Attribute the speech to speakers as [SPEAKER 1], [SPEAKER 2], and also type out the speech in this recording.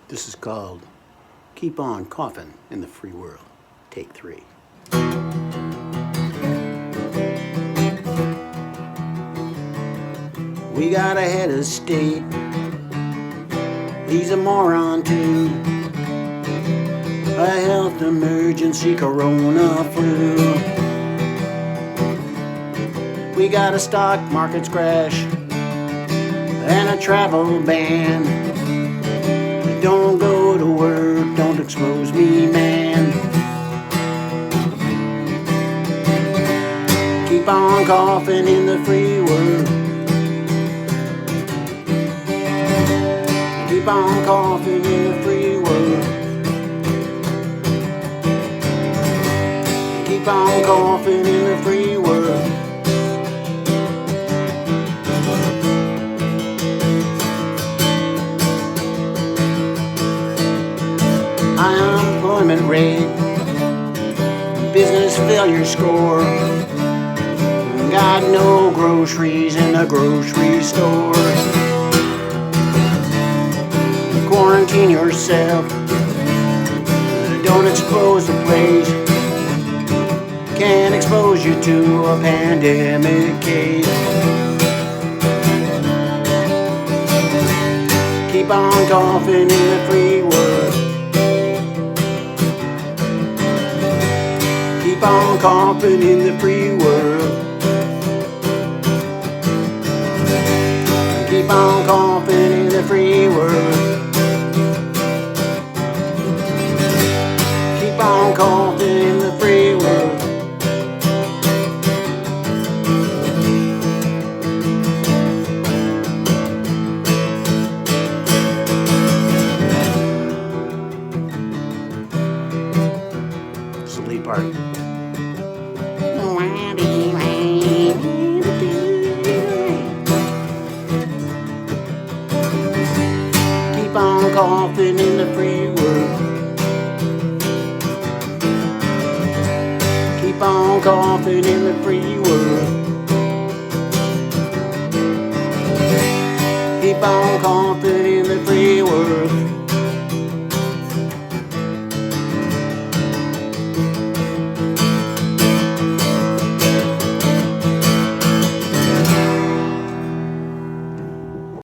[SPEAKER 1] This is called Keep On Coughing in the Free World, Take 3. We got a head of state, he's a moron too. A health emergency, corona flu. We got a stock market's crash and a travel ban. Don't go to work, don't expose me, man. Keep on coughing in the free world. Keep on coughing in the free world. Keep on coughing in the free world. Unemployment rate, business failure score. Got no groceries in the grocery store. Quarantine yourself, don't expose the place. Can expose you to a pandemic case. Keep on coughing in the free world. Keep on coughing in the free world. Keep on coughing in the free world. Keep on coughing in the free world. It's the lead part. Keep on coughing in the free world. Keep on coughing in the free world. Keep on coughing